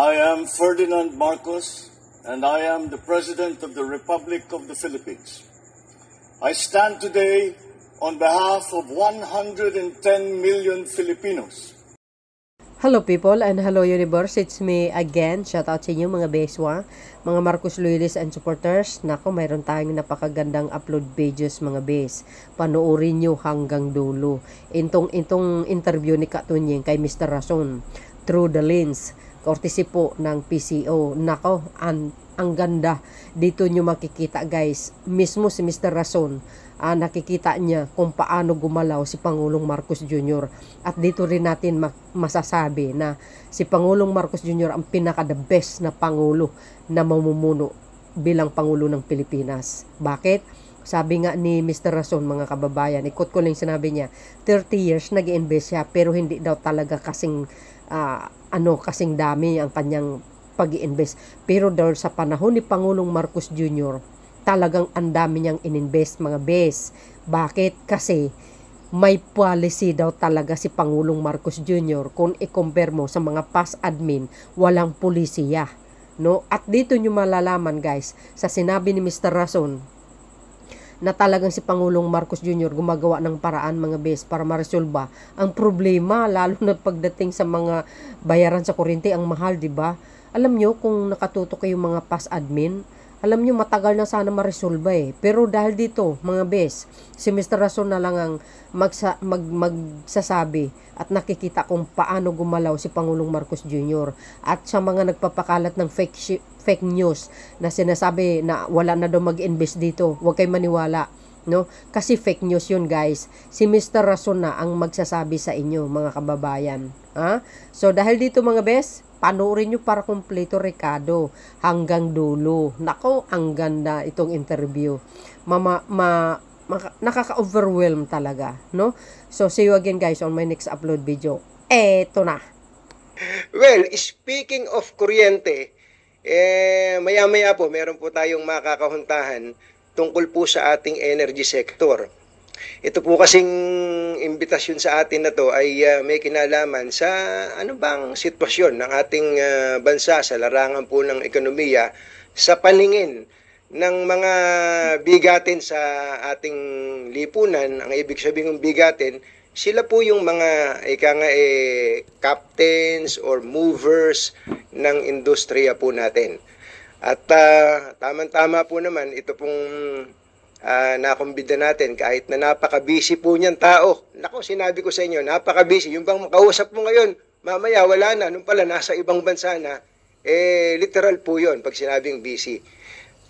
I am Ferdinand Marcos, and I am the President of the Republic of the Philippines. I stand today on behalf of 110 million Filipinos. Hello people and hello universe, it's me again. Shout out sa inyo mga beswa, mga Marcos loyalists and supporters. Nako, mayroon tayong napakagandang upload videos mga bes. Panoorin nyo hanggang dulo. Itong interview ni Katunyeng kay Mr. Rason through the lens, courtesy po ng PCO. Nako, ang ganda. Dito nyo makikita guys, mismo si Mr. Rason, nakikita niya kung paano gumalaw si Pangulong Marcos Jr. At dito rin natin masasabi na si Pangulong Marcos Jr. ang pinaka-the best na Pangulo na mamumuno bilang Pangulo ng Pilipinas. Bakit? Sabi nga ni Mr. Rason mga kababayan, ikot ko lang sinabi niya, 30 years nag-i-invest siya pero hindi daw talaga kasing kasing dami ang kanyang pag-i-invest. Pero daw sa panahon ni Pangulong Marcos Jr., talagang ang dami niyang ininvest mga bes. Bakit? Kasi may policy daw talaga si Pangulong Marcos Jr. Kung i-compare mo sa mga past admin, walang polisiya, no? At dito nyo malalaman guys, sa sinabi ni Mr. Rason, na talagang si Pangulong Marcos Jr. gumagawa ng paraan mga bes para maresolba ang problema, lalo na pagdating sa mga bayaran sa kuryente, ang mahal, di ba? Alam nyo, kung nakatutok kayong mga past admin, alam nyo matagal na sana maresolba eh. Pero dahil dito mga bes, si Mr. Rason na lang ang magsasabi at nakikita kung paano gumalaw si Pangulong Marcos Jr. At sa mga nagpapakalat ng fake news na sinasabi na wala na daw mag-invest dito, huwag kayo maniwala, no? Kasi fake news yun guys. Si Mr. Rason na ang magsasabi sa inyo mga kababayan. So dahil dito mga bes, panoorin nyo para kumpleto Ricardo hanggang dulo. Nako, ang ganda itong interview. Nakaka-overwhelm talaga, no? So see you again guys on my next upload video. Eto na. Well, speaking of kuryente, maya-maya po meron po tayong makakahuntahan tungkol po sa ating energy sector. Ito po kasing imbitasyon sa atin na to ay may kinalaman sa ano bang sitwasyon ng ating bansa sa larangan po ng ekonomiya sa paningin ng mga bigatin sa ating lipunan. Ang ibig sabihin ng bigatin, sila po yung mga captains or movers ng industriya po natin. At tama-tama po naman ito pong nakumbida natin kahit na napaka-busy po niyan tao. Nako, sinabi ko sa inyo, napaka-busy. Yung bang makausap mo ngayon, mamaya wala na. Nung pala, nasa ibang bansa na. Literal po yun pag sinabing busy.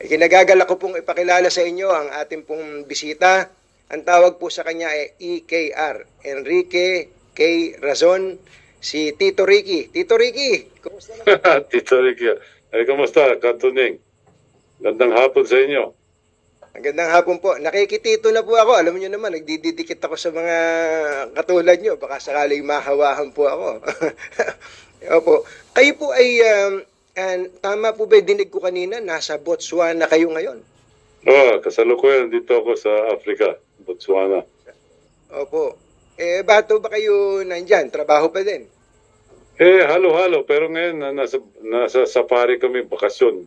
Kinagagala ko pong ipakilala sa inyo ang ating pong bisita. Ang tawag po sa kanya ay EKR, Enrique K. Razon, si Tito Ricky. Tito Ricky, kumusta naman? Tito Ricky, kumusta, Katunyeng? Gandang hapon sa inyo. Magandang hapon po. Nakikitito na po ako. Alam niyo naman, nagdidikit ako sa mga katulad niyo. Baka sakaling mahawahan po ako. Opo. Kayo po ay, tama po ba dinig ko kanina, nasa Botswana kayo ngayon? Kasalukuyan dito ako sa Africa, Botswana. Opo. Bato ba kayo nandyan? Trabaho pa din? Halo-halo. Pero ngayon, nasa safari kami, bakasyon.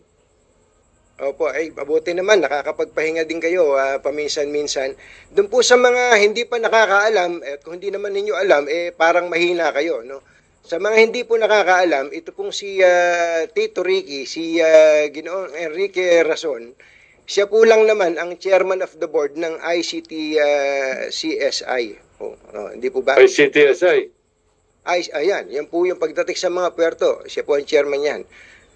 Opo, mabuti naman, nakakapagpahinga din kayo paminsan-minsan. Doon po sa mga hindi pa nakakaalam, at kung hindi naman ninyo alam, parang mahina kayo, no? Sa mga hindi po nakakaalam, ito pong si Tito Ricky, si Ginoong Enrique Razon, siya po lang naman ang chairman of the board ng ICT CSI. Hindi po ba? ICTSI? Ayan, yan po yung pagdating sa mga puerto. Siya po ang chairman yan.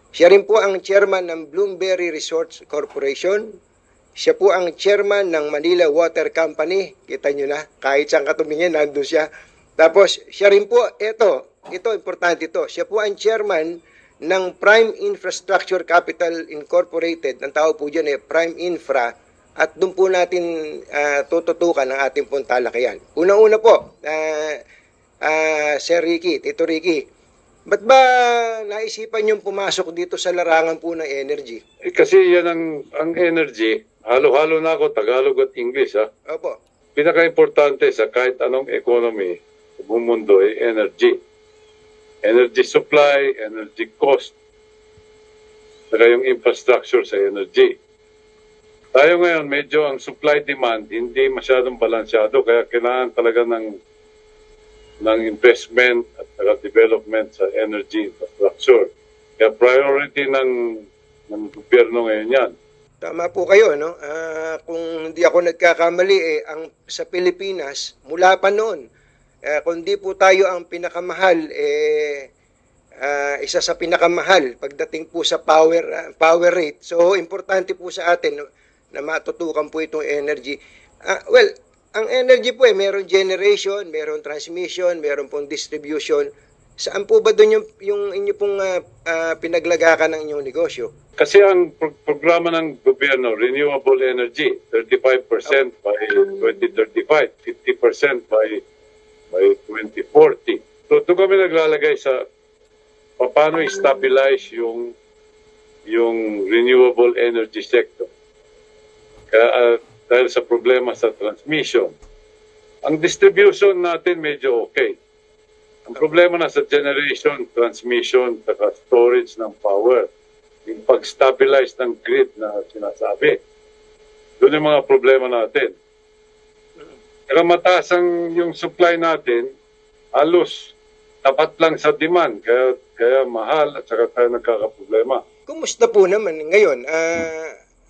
Siya rin po ang chairman ng Bloomberry Resorts Corporation. Siya po ang chairman ng Manila Water Company. Kita nyo na, kahit saan katumingin, nandun siya. Tapos, siya rin po, ito, importante ito. Siya po ang chairman ng Prime Infrastructure Capital Incorporated. Ang tawag po dyan Prime Infra. At doon po natin tututukan ang ating pong talakayan. Unang-una po, Sir Ricky, Tito Ricky, ba't ba naisipan yung pumasok dito sa larangan po ng energy? Kasi yan ang energy, halo-halo na ako, Tagalog at English ha. Opo. Pinaka-importante sa kahit anong economy sa buong mundo ay energy. energy supply, energy cost, saka yung infrastructure sa energy. Tayo ngayon, medyo ang supply-demand hindi masyadong balansyado, kaya kailangan talaga ng investment at saka development sa energy infrastructure. Kaya priority ng gobyerno ngayon yan. Tama po kayo, no? Kung hindi ako nagkakamali, sa Pilipinas, mula pa noon, kung di po tayo ang pinakamahal, isa sa pinakamahal pagdating po sa power rate. So, importante po sa atin, no, na matutukan po itong energy. Well, ang energy po meron generation, meron transmission, meron pong distribution. Saan po ba doon yung inyo pong pinaglagakan ng inyong negosyo? Kasi ang programa ng gobyerno, renewable energy, 35% by 2035, 50% by 2040. So doon kami naglalagay sa paano i-stabilize yung renewable energy sector. Kaya, dahil sa problema sa transmission. Ang distribution natin medyo okay. Ang problema na sa generation, transmission, saka storage ng power. Yung pag-stabilize ng grid na sinasabi. Doon yung mga problema natin. Kaya mataas yung supply natin, halos tapat lang sa demand. Kaya mahal at saka tayo nagkakaproblema. Kumusta po naman ngayon?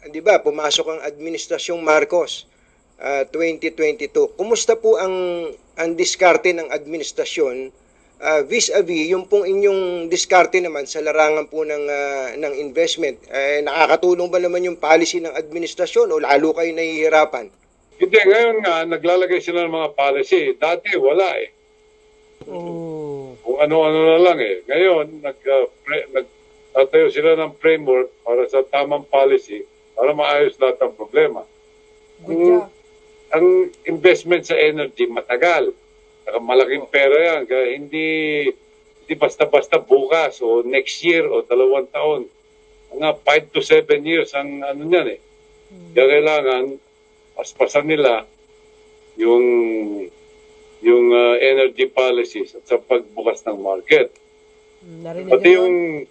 Di ba, pumasok ang Administrasyong Marcos 2022. Kumusta po ang diskarte ng administrasyon vis-a-vis yung pong inyong diskarte naman sa larangan po ng investment? Nakakatulong ba naman yung policy ng administrasyon o lalo kayo nahihirapan? Hindi, ngayon nga, naglalagay sila ng mga policy. Dati, wala eh. Kung ano-ano na lang eh. Ngayon, nagtatayo sila ng framework para sa tamang policy para maayos lahat ng problema. Ang investment sa energy matagal. Malaking pera yan. Kaya hindi basta-basta bukas o next year o 2 taon. Mga 5 to 7 years ang ano niyan eh. Kaya kailangan paspasan nila yung energy policies at sa pagbukas ng market. Pati yung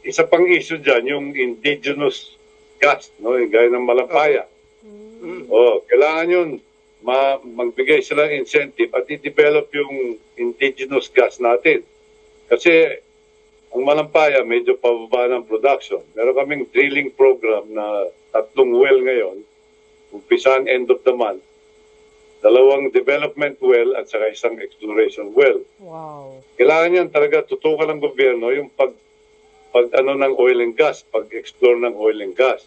isa pang issue dyan, yung indigenous gas, no? Yung gaya ng Malampaya. Kailangan yun, magbigay sila ng incentive at i-develop yung indigenous gas natin. Kasi ang Malampaya medyo pababa ng production. Meron kaming drilling program na 3 well ngayon, umpisan end of the month, 2 development well at saka 1 exploration well. Wow. Kailangan yan talaga tutukan ng gobyerno yung pag ng oil and gas, pag-explore ng oil and gas.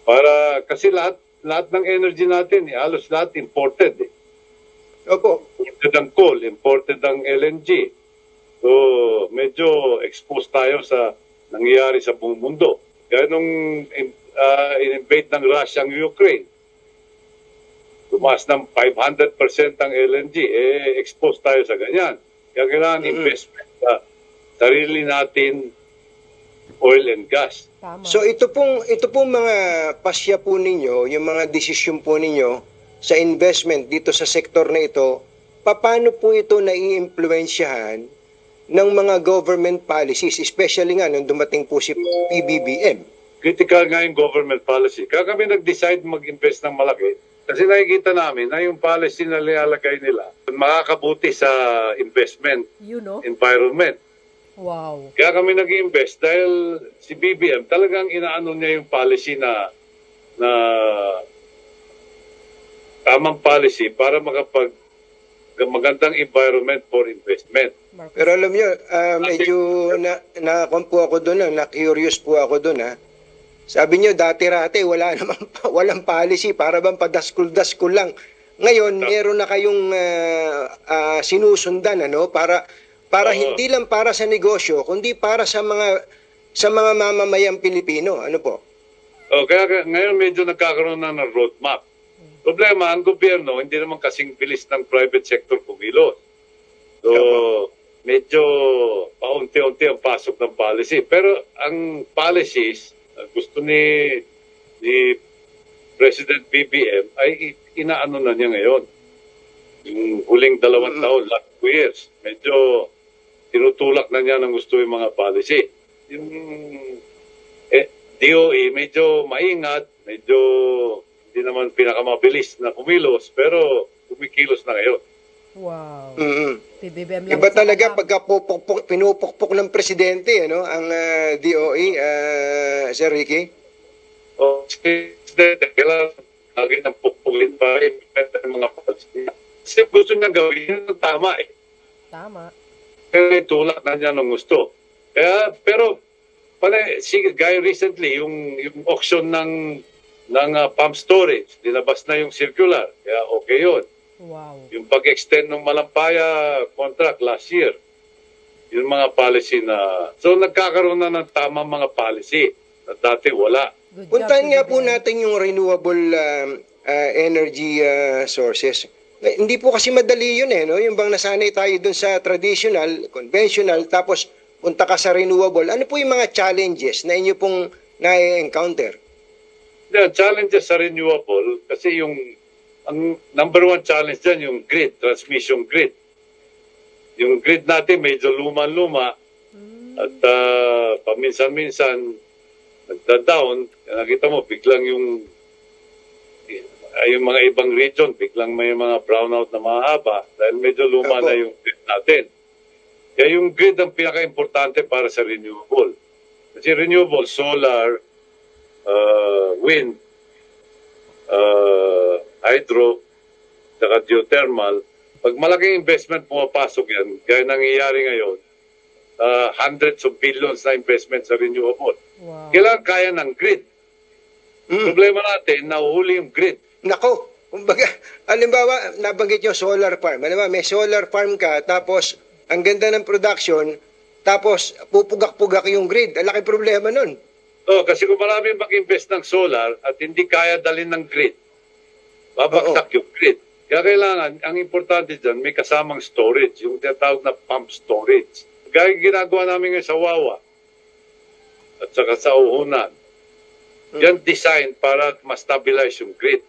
Para kasi lahat ng energy natin, halos lahat imported eh. Opo. Imported ang coal, imported ang LNG. So, medyo exposed tayo sa nangyayari sa buong mundo. Kaya nung in-invade ng Russia ang Ukraine, tumaas ng 500% ang LNG, exposed tayo sa ganyan. Kaya kailangan investment sa sarili natin oil and gas. Tama. So ito pong mga pasya po ninyo, yung mga desisyon po ninyo sa investment dito sa sektor na ito, paano po ito nai-impluwensyahan ng mga government policies, especially nga nung dumating po si PBBM? Critical nga yung government policy. Kaya kami nag-decide mag-invest ng malaki kasi nakikita namin na yung policy na nilalagay nila makakabuti sa investment environment. Wow. Kaya kami nag-invest dahil si BBM talagang inaano niya yung policy na tamang policy para magandang environment for investment. Pero alam niyo, medyo na-kung po ako doon, na-curious po ako doon. Sabi niyo dati-rati walang policy, para bang padaskul-daskul lang. Ngayon, meron na kayong sinusundan para hindi lang para sa negosyo, kundi para sa mga mamamayang Pilipino. Ano po? Kaya ngayon medyo nagkakaroon na ng roadmap. Problema, ang gobyerno hindi naman kasing bilis ng private sector kumilos. So, medyo paunti-unti ang pasok ng policy. Pero ang policies gusto ni President BBM ay inaano na niya ngayon. Yung huling 2 taon, last 2 years, medyo tinutulak na niya ng gusto yung mga policy. Yung DOE medyo maingat, medyo hindi naman pinakamabilis na kumilos, pero kumikilos na ngayon. Wow. Mm-mm. PBBM lang Iba sa talaga alam. pagka pinupukpok ng presidente, ano, ang DOE, Sir Ricky? O, kailangan lagi ng pupulin pa rin mga policy. Kasi gusto niya gawin yung tama eh. Tama. Kaya tulak na niya ng gusto. Kaya, pero, gaya recently, yung auction ng pump storage, dinabas na yung circular. Kaya okay yun. Wow. Yung pag-extend ng Malampaya contract last year, yung mga policy na... So, nagkakaroon na ng tamang mga policy na dati wala. Good job, Puntahan nga po PBBM. natin yung renewable energy sources. Hindi po kasi madali yun eh, no? Yung bang nasanay tayo dun sa traditional, conventional, tapos punta ka sa renewable. Ano po yung mga challenges na inyo pong na-encounter? The challenges sa renewable, kasi ang number one challenge dyan, yung grid, transmission grid. Yung grid natin medyo luma-luma at paminsan-minsan nagda-down. Nakita mo, biglang yung mga ibang region, biglang may mga brownout na mahaba dahil medyo luma Opo. na yung grid natin. Kaya yung grid ang pinaka-importante para sa renewable. Kasi renewable, solar, wind, hydro, saka geothermal, pag malaking investment pumapasok yan, gaya nangyayari ngayon, hundreds of billions na investment sa renewable. Wow. Kailangan kaya ng grid. Problema natin, nahuhuli yung grid. Nako, kumbaga, halimbawa, nabanggit yung solar farm. Halimbawa, may solar farm ka, tapos ang ganda ng production, tapos pupugak-pugak yung grid. Ang laki problema nun. Kasi kung marami mag-invest ng solar at hindi kaya dalhin ng grid, babagsak yung grid. Kaya kailangan, ang importante dyan, may kasamang storage, yung tinatawag na pump storage. Gaya ginagawa namin ngayon sa Wawa at saka sa Uhunan. Yan design para ma-stabilize yung grid.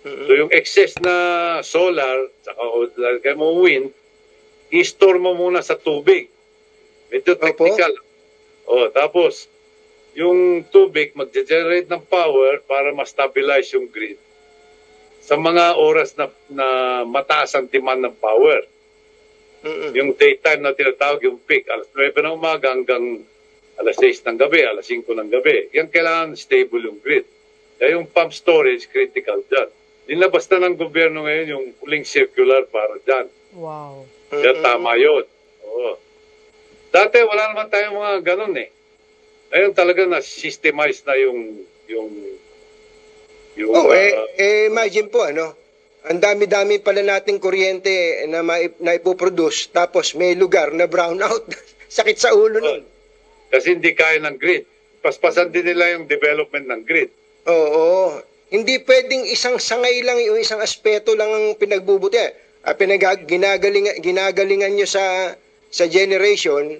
So yung excess na solar, saka kaya mo wind, i-store mo muna sa tubig. Medyo technical. Tapos, yung tubig mag-generate ng power para ma-stabilize yung grid sa mga oras na mataas ang demand ng power. Yung daytime na tinatawag, yung peak, alas 9 ng umaga hanggang alas 6 ng gabi, alas 5 ng gabi. Yan kailangan stable yung grid. Kaya yung pump storage, critical dyan. Nilabas na ng gobyerno ngayon yung huling circular para dyan. Wow. Kaya tama yun. Oo. Dati wala naman tayong mga ganun eh. Ngayon talaga na-systemize na yung Imagine po, ano, ang dami-dami pala nating kuryente na ipoproduce, tapos may lugar na brownout. Sakit sa ulo nun. Kasi hindi kaya ng grid. Paspasan din nila yung development ng grid. Oo. Hindi pwedeng isang sangay lang, yung isang aspeto lang ang pinagbubuti. Ginagalingan nyo sa generation,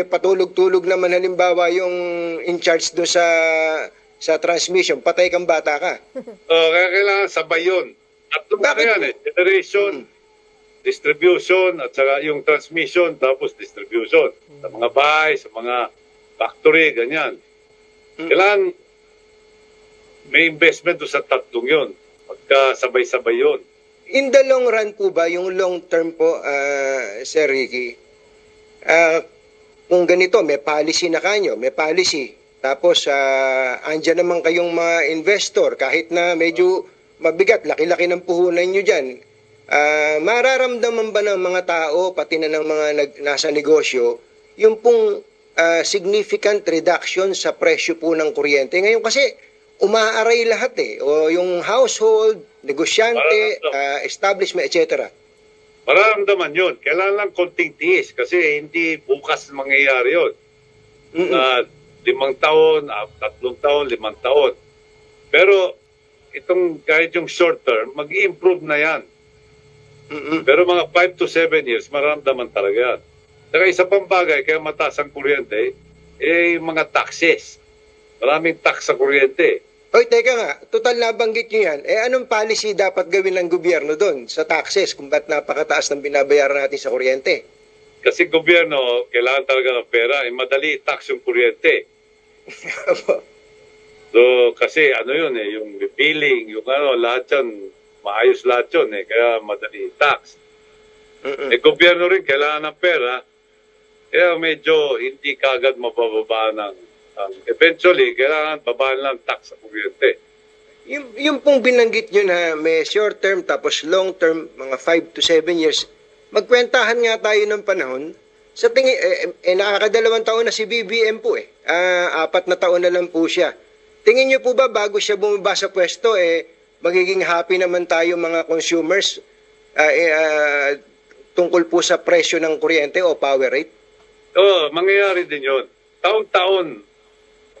patulog-tulog naman halimbawa yung in charge do sa transmission, patay kang bata ka. Kaya kailangan sabay yun. At Bakit? yan generation, distribution, at saka yung transmission, tapos distribution. Sa mga bahay, sa mga factory, ganyan. Kailangan may investment do sa tatlong yun. Magkasabay-sabay yun. In the long run po ba, yung long term po, Sir Ricky, kung ganito, may policy na kanyo, may policy, tapos andyan naman kayong mga investor, kahit na medyo mabigat, laki-laki ng puhunan nyo dyan, mararamdaman ba ng mga tao, pati na ng mga nasa negosyo, yung pong significant reduction sa presyo po ng kuryente? Ngayon kasi, umaaray lahat o yung household, negosyante, establishment, etc. Mararamdaman yun. Kailangan lang konting tiis kasi hindi bukas mangyayari yun. 5 taon, 3 taon, 5 taon. Pero itong kahit yung short term, mag-i-improve na yan. Pero mga 5 to 7 years, mararamdaman talaga yan. Saka isa pang bagay, kaya mataas ang kuryente, mga taxes. Maraming tax sa kuryente. Oy, teka nga, total nabanggit nyo yan. Anong policy dapat gawin ng gobyerno doon sa taxes kung ba't napakataas ng binabayaran natin sa kuryente? Kasi gobyerno, kailangan talaga ng pera. Madali tax yung kuryente. So, kasi ano yun yung billing, yung lahat yan, maayos lahat yun kaya madali tax. Gobyerno rin, kailangan ng pera. Kaya medyo hindi kagad mabababa eventually, kailangan babaan lang tax sa kuryente. Yung pong binanggit nyo na may short term tapos long term, mga 5 to 7 years, magkwentahan nga tayo ng panahon. Sa tingin, nakakadalawang taon na si BBM po 4 na taon na lang po siya. Tingin nyo po ba bago siya bumaba sa pwesto, magiging happy naman tayo mga consumers tungkol po sa presyo ng kuryente o power rate? Oo, mangyayari din yun. Taon-taon,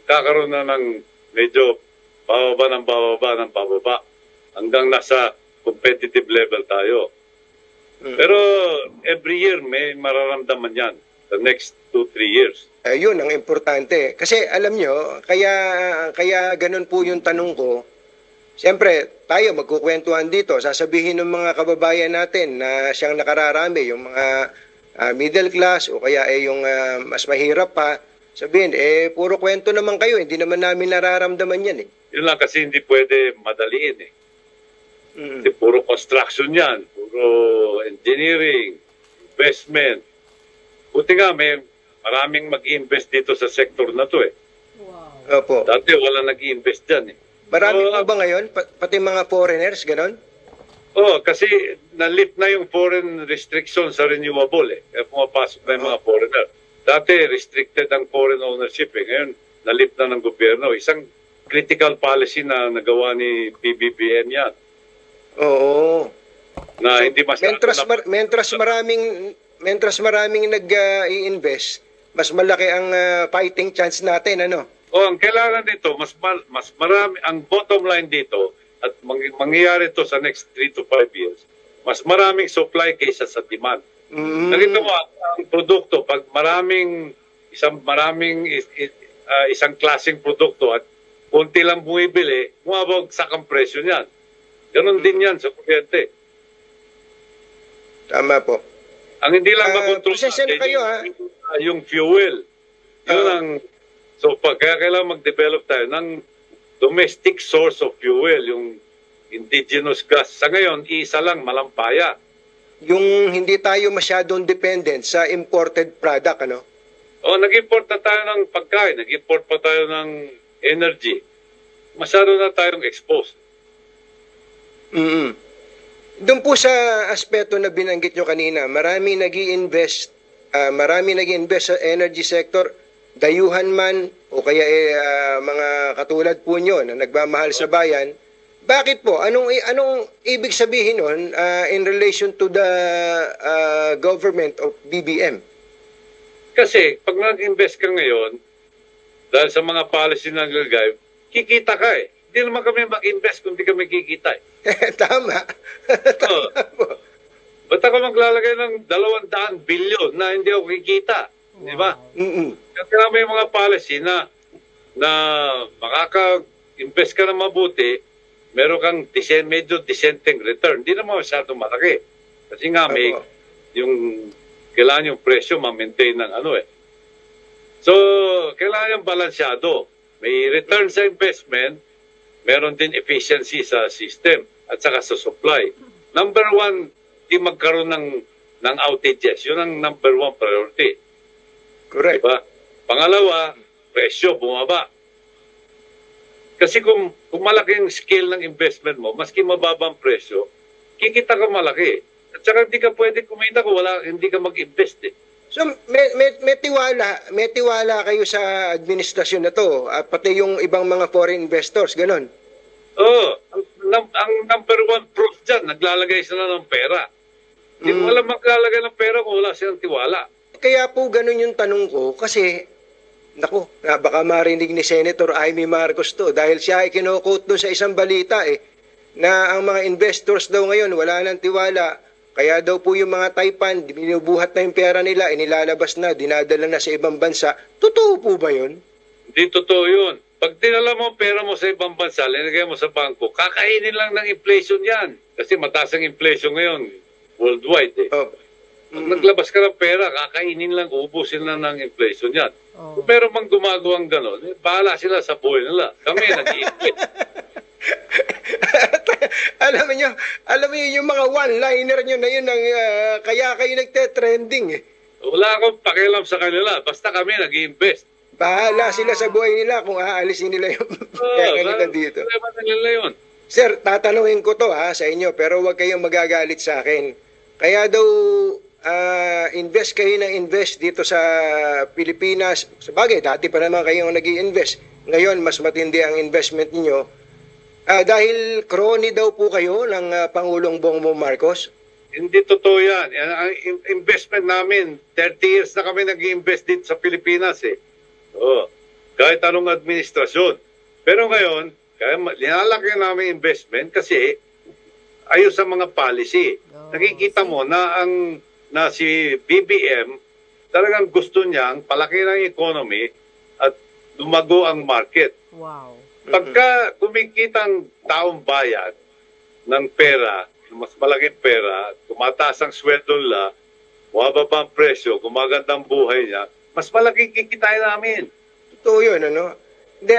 kakaroon na ng medyo bababa hanggang nasa competitive level tayo. Pero every year may mararamdaman yan the next 2-3 years. Yun ang importante. Kasi alam nyo, kaya ganun po yung tanong ko. Siyempre, tayo magkukwentuhan dito. Sasabihin ng mga kababayan natin na siyang nakararami, yung mga middle class o kaya yung mas mahirap pa. Sabihin, puro kwento naman kayo. Hindi naman namin nararamdaman yan Yun lang kasi hindi pwede madaliin Kasi puro construction yan, puro engineering, investment. Buti nga maraming mag-i-invest dito sa sektor na to Wow. Opo. Dati wala nag-i-invest dyan Marami po ba ngayon? Pati mga foreigners, ganon? Kasi na-lift na yung foreign restriction sa renewable Kaya pumapasok na yung mga foreigner. Dati restricted ang foreign ownership Ngayon, na-lift na ng gobyerno. Isang critical policy na nagawa ni PBBM yan. Oo. Na hindi mentras maraming nag-i-invest, mas malaki ang fighting chance natin, ano? Ang kailangan dito, mas marami, ang bottom line dito, at mangyayari to sa next 3 to 5 years, mas maraming supply kaysa sa demand. Nakita mo, ang produkto, pag isang klaseng produkto at konti lang bumibili, bumabagsak ang presyo niyan. Ganon din yan sa kuryente. Tama po. Ang hindi lang makontrol yung fuel. Kaya kailangan mag-develop tayo ng domestic source of fuel, yung indigenous gas. Sa ngayon, isa lang, Malampaya. Yung hindi tayo masyadong dependent sa imported product, ano? Nag-import na tayo ng pagkain, nag-import pa tayo ng energy. Masyado na tayong exposed. Doon po sa aspeto na binanggit nyo kanina, marami nag-i-invest sa energy sector, dayuhan man o kaya mga katulad po nyo na nagmamahal sa bayan. Bakit po? Anong ibig sabihin nun in relation to the government of BBM? Kasi pag nag-invest ka ngayon, dahil sa mga policy na nagagay, kikita ka Hindi naman kami mag-invest kung di kami kikita Tama. Ba't ako maglalagay ng 200 bilyon na hindi ako kikita? Di ba? Kaya may mga policy na makaka-invest ka na mabuti, meron kang medyo dissenting return. Hindi naman masyadong malaki. Kasi nga may kailangan yung presyo ma-maintain ng So, kailangan yung balansyado. May return sa investment, meron din efficiency sa system at saka sa supply. Number 1, di magkaroon ng outages. Yun ang number 1 priority. Correct. Diba? Pangalawa, presyo bumaba. Kasi kung malaki yung scale ng investment mo, maski mababa ang presyo, kikita ka malaki. At saka hindi ka pwede kumita kung hindi ka mag-invest So, may tiwala kayo sa administrasyon na to, at pati yung ibang mga foreign investors, ganon? Ang number 1 proof dyan, naglalagay sila ng pera. Hindi mo alam maglalagay ng pera kung wala silang tiwala. Kaya po ganon yung tanong ko, kasi, baka marinig ni Senator Amy Marcos to, dahil siya ay kino-quote doon sa isang balita na ang mga investors daw ngayon wala nang tiwala. Kaya daw po yung mga Taipan, binubuhat na yung pera nila, inilalabas na, dinadala na sa ibang bansa. Totoo po ba yun? Hindi totoo yun. Pag dinala mo ang pera mo sa ibang bansa, linagay mo sa bangko, kakainin lang ng inflation yan. Kasi mataas ang inflation ngayon, worldwide Pag naglabas ka ng pera, kakainin lang, ubusin lang ng inflation yan. Kung meron mang gumagawang gano'n, bahala sila sa buhay nila. Kami nag-i-invest. alam mo yung mga one-liner nyo na yun, kaya kayo nagte-trending eh. Wala akong pakialam sa kanila, basta kami nag-i-invest. Bahala sila sa buhay nila kung aalisin nila yung pera nila dito. Problema na nila yun. Sir, tatanungin ko to sa inyo, pero huwag kayong magagalit sa akin. Kaya daw invest kayo ng invest dito sa Pilipinas. Sabagay, dati pa naman kayong nag-i-invest. Ngayon, mas matindi ang investment niyo. Dahil crony daw po kayo ng Pangulong Bongbong Marcos. Hindi totoo yan. Ang investment namin, 30 years na kami nag-i-invest dito sa Pilipinas eh. Kahit anong administrasyon. Pero ngayon, kaya linalaki namin investment kasi ayos sa mga policy. Nakikita mo na si BBM talagang gusto niyang palaki ng economy at lumago ang market. Wow. Pagka kumikita ang taong bayan ng pera, mas malaking pera, tumataas ang sweldo nila, bumababa ang presyo, gumaganda ang buhay niya, mas malaking kikitain namin. Totoo yun, ano? Hindi,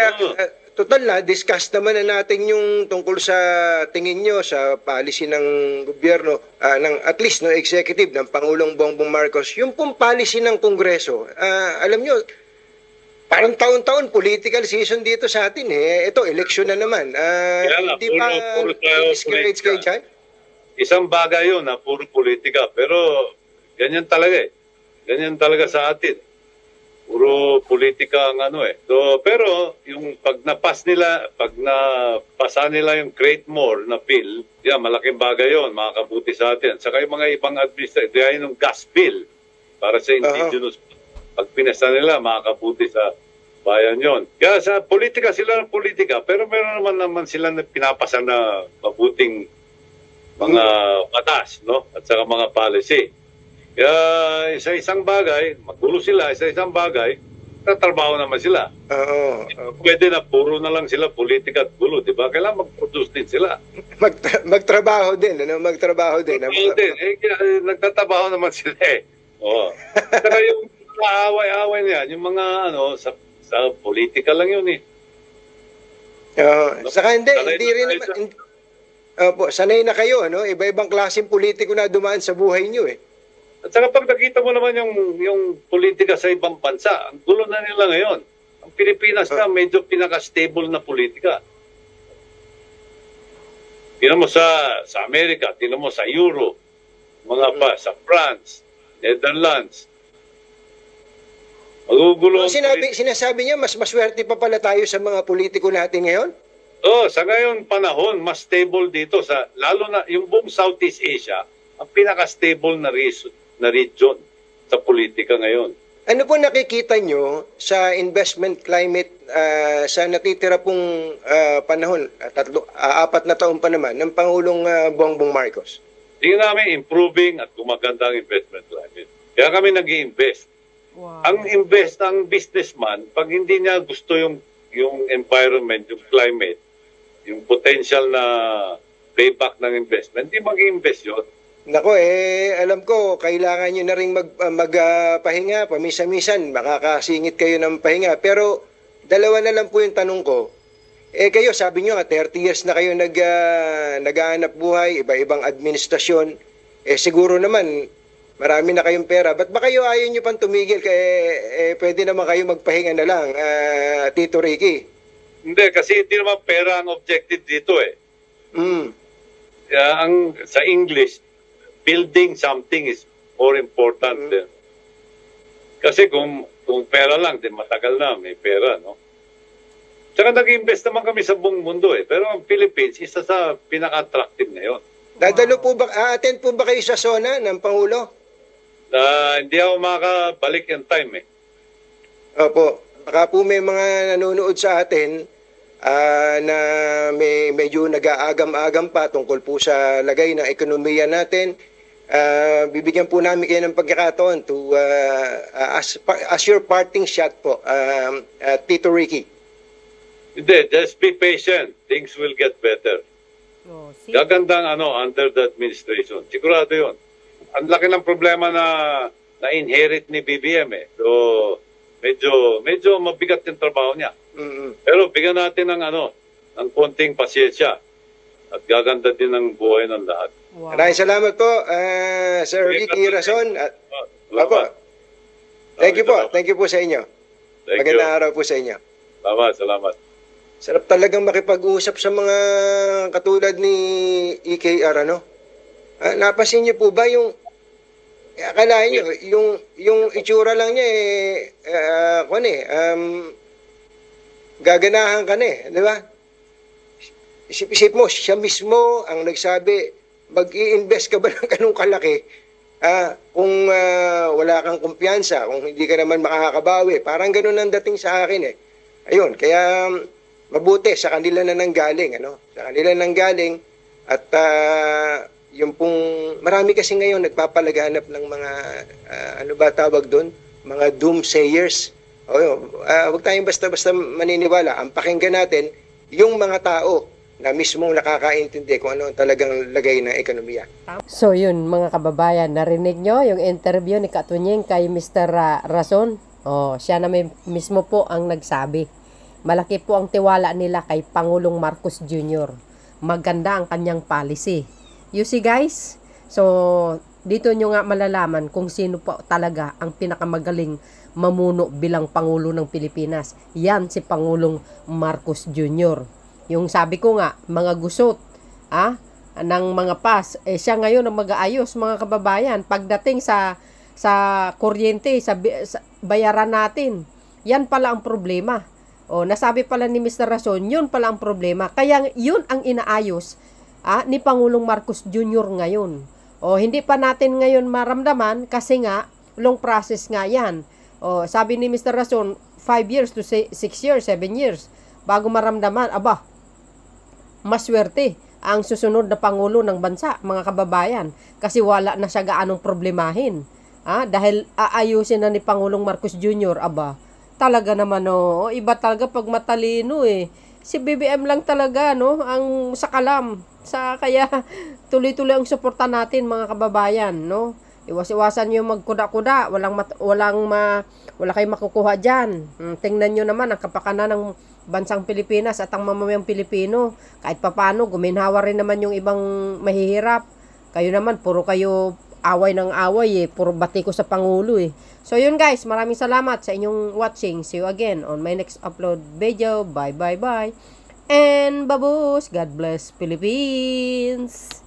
total na, discuss naman na natin yung tungkol sa tingin nyo sa policy ng gobyerno, ng at least no executive ng Pangulong Bongbong Marcos, yung pong policy ng Kongreso. Alam nyo, parang taon-taon political season dito sa atin eh. Ito, eleksyon na naman. Hindi pa discourage kayo dyan? Isang bagay yun na puro politika, pero ganyan talaga eh. Ganyan talaga sa atin. Puro politika ang ano eh. So, pero yung pag napasa nila yung Create More na bill, malaking bagay yun, makakabuti sa atin. Saka yung mga ibang administration, yung gas bill para sa indigenous, pag pinasa nila, makakabuti sa bayan yon. Kaya sa politika, sila ng politika, pero meron naman sila na pinapasa na mabuting mga batas, no? At saka mga policy. Kaya isa-isang bagay, magulo sila, isa-isang bagay, tatrabaho naman sila. Pwede na puro na lang sila politika at gulo, di ba? Kailangan mag-produce din sila. Magtrabaho din, ano? Magtrabaho din. Nagtatrabaho naman sila eh. Saka yung away-away niyan, yung mga sa politika lang yun eh. Saka hindi rin naman. Sanay na kayo, ano? Iba-ibang klaseng politiko na dumaan sa buhay niyo eh. At saka pag nakita mo naman yung politika sa ibang bansa, ang gulo na nila ngayon. Ang Pilipinas na medyo pinaka-stable na politika. Tingnan mo sa Amerika, tingnan mo sa Europe, sa France, Netherlands. Magugulo. Sinasabi niya, mas maswerte pa pala tayo sa mga politiko natin ngayon? Sa ngayon panahon, mas stable dito, lalo na yung buong Southeast Asia, ang pinaka-stable na region sa politika ngayon. Ano po nakikita nyo sa investment climate sa natitira pong panahon, 4 na taon pa naman, ng Pangulong Bongbong Marcos? Tingnan namin improving at gumaganda ang investment climate. Kaya kami nag-i-invest. Wow. Ang businessman, pag hindi niya gusto yung environment, yung climate, yung potential na payback ng investment, hindi mag-i-invest yun. Nako alam ko, kailangan nyo na rin magpahinga, pamisa-misan, makakasingit kayo ng pahinga. Pero, dalawa na lang po yung tanong ko. Kayo, sabi nyo 30 years na kayo nag-aanap buhay, iba-ibang administrasyon. Siguro naman, marami na kayong pera. Ba't ba kayo ayaw nyo pang tumigil? Pwede naman kayo magpahinga na lang, Tito Ricky. Hindi, kasi hindi naman pera ang objective dito eh. Sa English, building something is more important than. Kasi kung pera lang, din matagal na, may pera, no? Tsaka nag-invest naman kami sa buong mundo eh. Pero ang Philippines, isa sa pinaka-attractive na yun. Dadalo po ba, attend po ba kayo sa SONA ng Pangulo? Hindi ako makakabalik yung time eh. Opo. Baka po may mga nanonood sa atin na medyo nag-aagam-agam pa tungkol po sa lagay ng ekonomiya natin. Bibigyan po namin kayo ng pagkakataon to as your parting shot po, Tito Ricky. Hindi, just be patient. Things will get better. Gagandang under the administration. Sigurado yun. ang laki ng problema na inherit ni BBM eh. So, medyo mabigat yung trabaho niya. Pero bigyan natin ng konting pasyensya at gaganda din ang buhay ng lahat. Wow. Maraming salamat po, Sir Ricky Rason. Opo. Thank you po. Thank you po sa inyo. Magandang araw po sa inyo. Salamat. Sarap talagang makipag-usap sa mga katulad ni EKR, ano? Napansin niyo po ba yung akalain niyo yung itsura lang niya gaganahan ka na eh, di ba? Isip mo, siya mismo ang nagsabi, mag-i-invest ka ba ng ganung kalaki? Kung wala kang kumpiyansa, kung hindi ka naman makakabawi, parang ganun ang dating sa akin eh. Ayun, kaya mabuti sa kanila na nanggaling, ano? Sa kanila nanggaling at yung pong marami kasi ngayon nagpapalaganap ng mga ano ba tawag doon? Mga doomsayers. Huwag tayong basta-basta maniniwala. Ang pakinggan natin yung mga tao na mismong nakakaintindi kung ano ang talagang lagay ng ekonomiya. So yun mga kababayan, narinig nyo yung interview ni Katunying kay Mr. Rason? Siya na mismo po ang nagsabi. Malaki po ang tiwala nila kay Pangulong Marcos Jr. Maganda ang kanyang policy. You see guys? So dito nyo nga malalaman kung sino po talaga ang pinakamagaling mamuno bilang Pangulo ng Pilipinas. Yan si Pangulong Marcos Jr. Yung sabi ko nga, mga gusot ng mga pas, siya ngayon ang mag-aayos mga kababayan. Pagdating sa kuryente, sa bayaran natin, yan pala ang problema. Nasabi pala ni Mr. Rason, yun pala ang problema. Kaya yun ang inaayos ni Pangulong Marcos Jr. ngayon. Hindi pa natin ngayon maramdaman kasi nga, long process nga yan. Sabi ni Mr. Rason, 5 years to 6 years, 7 years, bago maramdaman, maswerte ang susunod na Pangulo ng bansa, mga kababayan. Kasi wala na siya gaanong problemahin. Dahil aayusin na ni Pangulong Marcos Jr., talaga naman, iba talaga pag matalino eh. Si BBM lang talaga, ang sakalam. Kaya tuloy-tuloy ang suporta natin, mga kababayan, Iwas-iwasan nyo magkuda-kuda, wala kayong makukuha dyan. Tingnan nyo naman ang kapakanan ng bansang Pilipinas at ang mamamayang Pilipino. Kahit papano, guminhawa rin naman yung ibang mahihirap. Kayo naman, puro kayo away ng away puro bati ko sa Pangulo So yun guys, maraming salamat sa inyong watching. See you again on my next upload video. Bye. And babus, God bless Philippines!